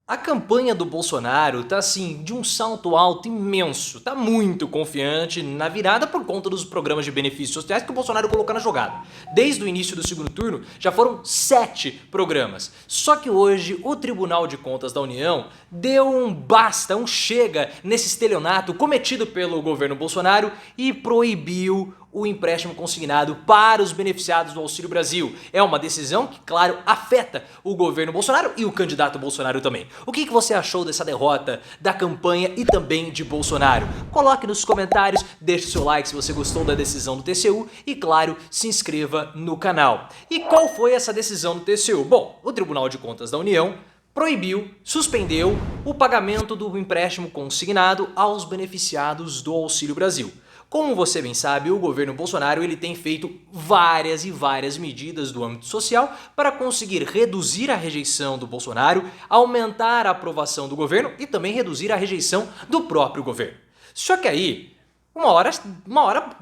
A campanha do Bolsonaro tá assim, de um salto alto imenso, tá muito confiante na virada por conta dos programas de benefícios sociais que o Bolsonaro colocou na jogada. Desde o início do segundo turno já foram 7 programas. Só que hoje o Tribunal de Contas da União deu um basta, um chega nesse estelionato cometido pelo governo Bolsonaro e proibiu o empréstimo consignado para os beneficiados do Auxílio Brasil. É uma decisão que, claro, afeta o governo Bolsonaro e o candidato Bolsonaro também. O que você achou dessa derrota da campanha e também de Bolsonaro? Coloque nos comentários, deixe seu like se você gostou da decisão do TCU e, claro, se inscreva no canal. E qual foi essa decisão do TCU? Bom, o Tribunal de Contas da União proibiu, suspendeu o pagamento do empréstimo consignado aos beneficiados do Auxílio Brasil. Como você bem sabe, o governo Bolsonaro ele tem feito várias e várias medidas do âmbito social para conseguir reduzir a rejeição do Bolsonaro, aumentar a aprovação do governo e também reduzir a rejeição do próprio governo. Só que aí, uma hora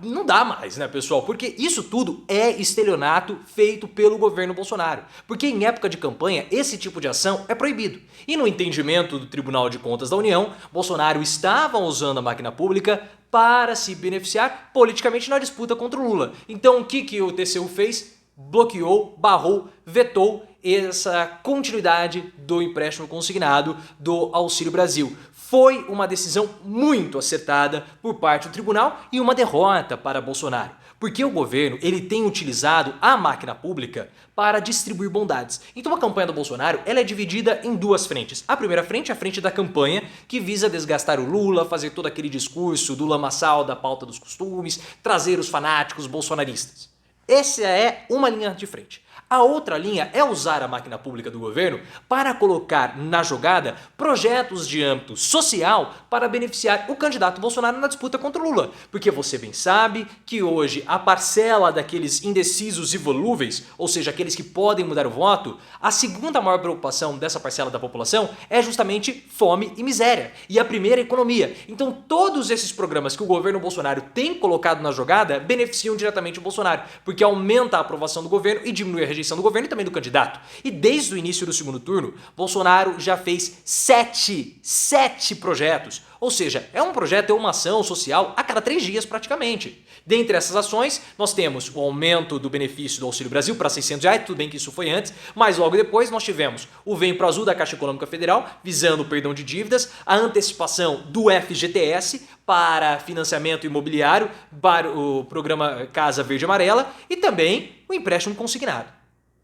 não dá mais, né, pessoal? Porque isso tudo é estelionato feito pelo governo Bolsonaro. Porque em época de campanha, esse tipo de ação é proibido. E no entendimento do Tribunal de Contas da União, Bolsonaro estava usando a máquina pública para se beneficiar politicamente na disputa contra o Lula. Então o que o TCU fez? Bloqueou, barrou, vetou essa continuidade do empréstimo consignado do Auxílio Brasil. Foi uma decisão muito acertada por parte do tribunal e uma derrota para Bolsonaro. Porque o governo ele tem utilizado a máquina pública para distribuir bondades. Então a campanha do Bolsonaro ela é dividida em duas frentes. A primeira frente é a frente da campanha, que visa desgastar o Lula, fazer todo aquele discurso do lamaçal da pauta dos costumes, trazer os fanáticos bolsonaristas. Essa é uma linha de frente. A outra linha é usar a máquina pública do governo para colocar na jogada projetos de âmbito social para beneficiar o candidato Bolsonaro na disputa contra o Lula. Porque você bem sabe que hoje a parcela daqueles indecisos e volúveis, ou seja, aqueles que podem mudar o voto, a segunda maior preocupação dessa parcela da população é justamente fome e miséria. E a primeira é a economia. Então todos esses programas que o governo Bolsonaro tem colocado na jogada beneficiam diretamente o Bolsonaro, porque aumenta a aprovação do governo e diminui a rejeição do governo e também do candidato. E desde o início do segundo turno, Bolsonaro já fez sete projetos. Ou seja, é um projeto, é uma ação social a cada 3 dias praticamente. Dentre essas ações, nós temos o aumento do benefício do Auxílio Brasil para R$ 600, tudo bem que isso foi antes, mas logo depois nós tivemos o Vem Pro Azul da Caixa Econômica Federal, visando o perdão de dívidas, a antecipação do FGTS para financiamento imobiliário, para o programa Casa Verde e Amarela e também o empréstimo consignado.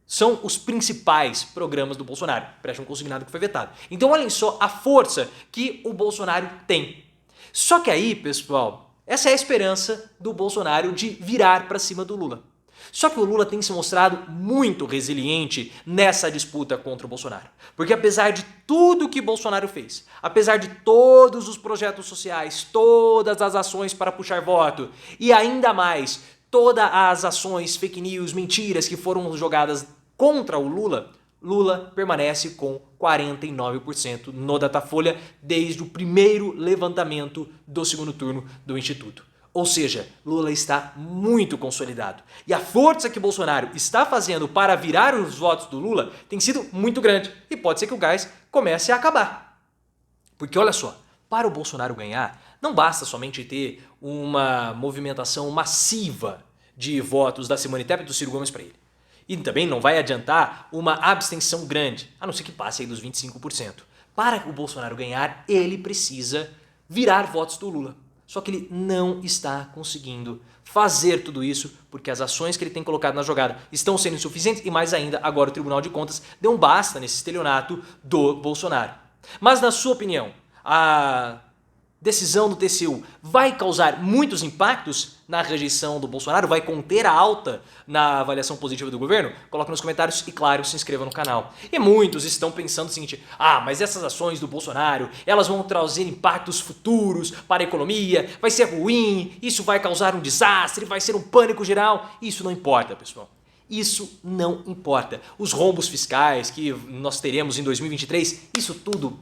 São os principais programas do Bolsonaro, empréstimo consignado que foi vetado. Então olhem só a força que o Bolsonaro tem. Só que aí, pessoal, essa é a esperança do Bolsonaro de virar para cima do Lula. Só que o Lula tem se mostrado muito resiliente nessa disputa contra o Bolsonaro. Porque apesar de tudo que Bolsonaro fez, apesar de todos os projetos sociais, todas as ações para puxar voto e ainda mais todas as ações, fake news, mentiras que foram jogadas contra o Lula, Lula permanece com 49% no Datafolha desde o primeiro levantamento do segundo turno do Instituto. Ou seja, Lula está muito consolidado. E a força que Bolsonaro está fazendo para virar os votos do Lula tem sido muito grande. E pode ser que o gás comece a acabar. Porque olha só, para o Bolsonaro ganhar, não basta somente ter uma movimentação massiva de votos da Simone Tebet e do Ciro Gomes para ele. E também não vai adiantar uma abstenção grande, a não ser que passe aí dos 25%. Para o Bolsonaro ganhar, ele precisa virar votos do Lula. Só que ele não está conseguindo fazer tudo isso porque as ações que ele tem colocado na jogada estão sendo insuficientes e mais ainda agora o Tribunal de Contas deu um basta nesse estelionato do Bolsonaro. Mas na sua opinião, a decisão do TCU vai causar muitos impactos na rejeição do Bolsonaro? Vai conter a alta na avaliação positiva do governo? Coloque nos comentários e, claro, se inscreva no canal. E muitos estão pensando o seguinte: mas essas ações do Bolsonaro, elas vão trazer impactos futuros para a economia, vai ser ruim, isso vai causar um desastre, vai ser um pânico geral. Isso não importa, pessoal. Isso não importa. Os rombos fiscais que nós teremos em 2023, isso tudo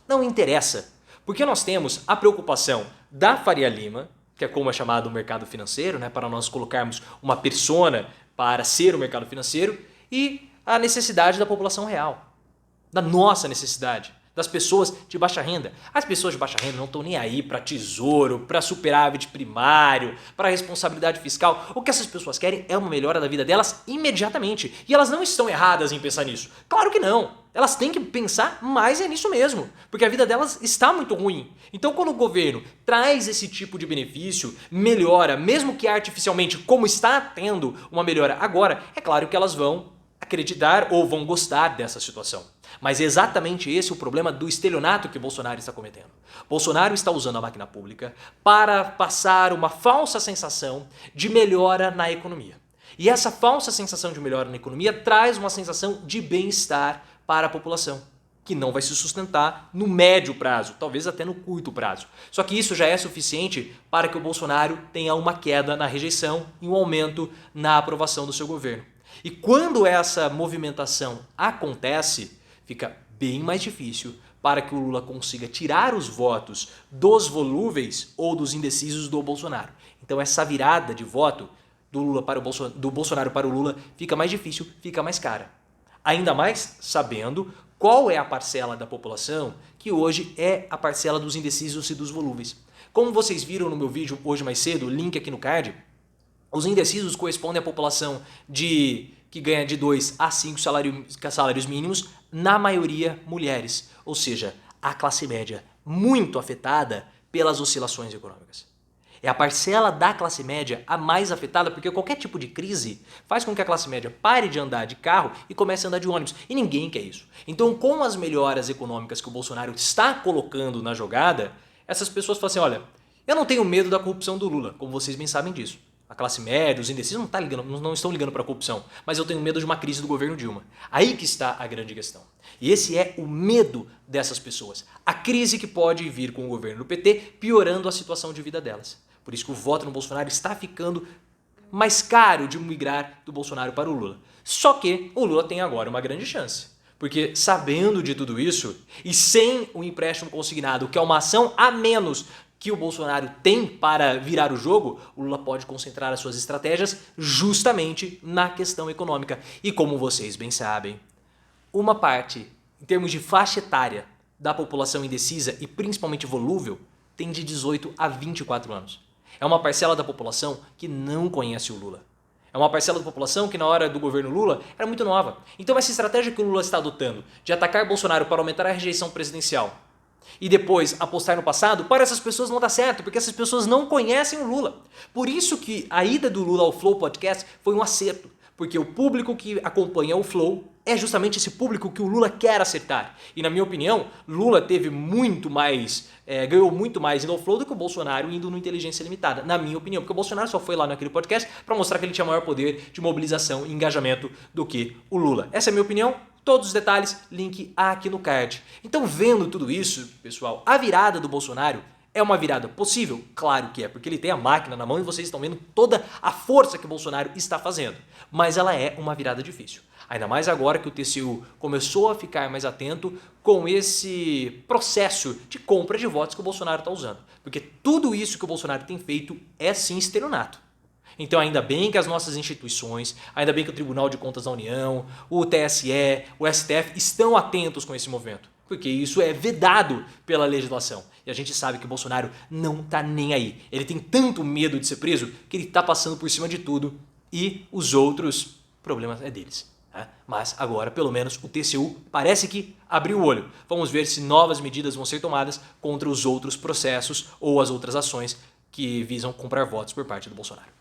não interessa. Porque nós temos a preocupação da Faria Lima, que é como é chamado o mercado financeiro, né, para nós colocarmos uma persona para ser o mercado financeiro, e a necessidade da população real, da nossa necessidade, das pessoas de baixa renda. As pessoas de baixa renda não estão nem aí para tesouro, para superávit primário, para responsabilidade fiscal. O que essas pessoas querem é uma melhora da vida delas imediatamente. E elas não estão erradas em pensar nisso. Claro que não. Elas têm que pensar mais nisso mesmo, porque a vida delas está muito ruim. Então, quando o governo traz esse tipo de benefício, melhora, mesmo que artificialmente, como está tendo uma melhora agora, é claro que elas vão acreditar ou vão gostar dessa situação. Mas é exatamente esse o problema do estelionato que Bolsonaro está cometendo. Bolsonaro está usando a máquina pública para passar uma falsa sensação de melhora na economia. E essa falsa sensação de melhora na economia traz uma sensação de bem-estar para a população, que não vai se sustentar no médio prazo, talvez até no curto prazo. Só que isso já é suficiente para que o Bolsonaro tenha uma queda na rejeição e um aumento na aprovação do seu governo. E quando essa movimentação acontece, fica bem mais difícil para que o Lula consiga tirar os votos dos volúveis ou dos indecisos do Bolsonaro. Então essa virada de voto do Bolsonaro para o Lula fica mais difícil, fica mais cara. Ainda mais sabendo qual é a parcela da população que hoje é a parcela dos indecisos e dos volúveis. Como vocês viram no meu vídeo hoje mais cedo, link aqui no card, os indecisos correspondem à população que ganha de 2 a 5 salários mínimos, na maioria mulheres, ou seja, a classe média muito afetada pelas oscilações econômicas. É a parcela da classe média a mais afetada, porque qualquer tipo de crise faz com que a classe média pare de andar de carro e comece a andar de ônibus. E ninguém quer isso. Então, com as melhoras econômicas que o Bolsonaro está colocando na jogada, essas pessoas falam assim, olha, eu não tenho medo da corrupção do Lula, como vocês bem sabem disso. A classe média, os indecisos não estão ligando para a corrupção, mas eu tenho medo de uma crise do governo Dilma. Aí que está a grande questão. E esse é o medo dessas pessoas. A crise que pode vir com o governo do PT, piorando a situação de vida delas. Por isso que o voto no Bolsonaro está ficando mais caro de migrar do Bolsonaro para o Lula. Só que o Lula tem agora uma grande chance. Porque sabendo de tudo isso e sem o empréstimo consignado, que é uma ação a menos que o Bolsonaro tem para virar o jogo, o Lula pode concentrar as suas estratégias justamente na questão econômica. E como vocês bem sabem, uma parte, em termos de faixa etária da população indecisa e principalmente volúvel, tem de 18 a 24 anos. É uma parcela da população que não conhece o Lula. É uma parcela da população que na hora do governo Lula era muito nova. Então essa estratégia que o Lula está adotando de atacar Bolsonaro para aumentar a rejeição presidencial e depois apostar no passado, para essas pessoas não dá certo, porque essas pessoas não conhecem o Lula. Por isso que a ida do Lula ao Flow Podcast foi um acerto, porque o público que acompanha o Flow é justamente esse público que o Lula quer acertar. E na minha opinião, Lula teve muito mais, ganhou muito mais indo ao Flow do que o Bolsonaro indo no Inteligência Limitada, na minha opinião, porque o Bolsonaro só foi lá naquele podcast para mostrar que ele tinha maior poder de mobilização e engajamento do que o Lula. Essa é a minha opinião. Todos os detalhes, link aqui no card. Então, vendo tudo isso, pessoal, a virada do Bolsonaro é uma virada possível? Claro que é, porque ele tem a máquina na mão e vocês estão vendo toda a força que o Bolsonaro está fazendo. Mas ela é uma virada difícil. Ainda mais agora que o TCU começou a ficar mais atento com esse processo de compra de votos que o Bolsonaro está usando. Porque tudo isso que o Bolsonaro tem feito é sim estelionato. Então ainda bem que as nossas instituições, ainda bem que o Tribunal de Contas da União, o TSE, o STF estão atentos com esse movimento. Porque isso é vedado pela legislação. E a gente sabe que o Bolsonaro não está nem aí. Ele tem tanto medo de ser preso que ele está passando por cima de tudo e os outros problemas é deles. Mas agora, pelo menos, o TCU parece que abriu o olho. Vamos ver se novas medidas vão ser tomadas contra os outros processos ou as outras ações que visam comprar votos por parte do Bolsonaro.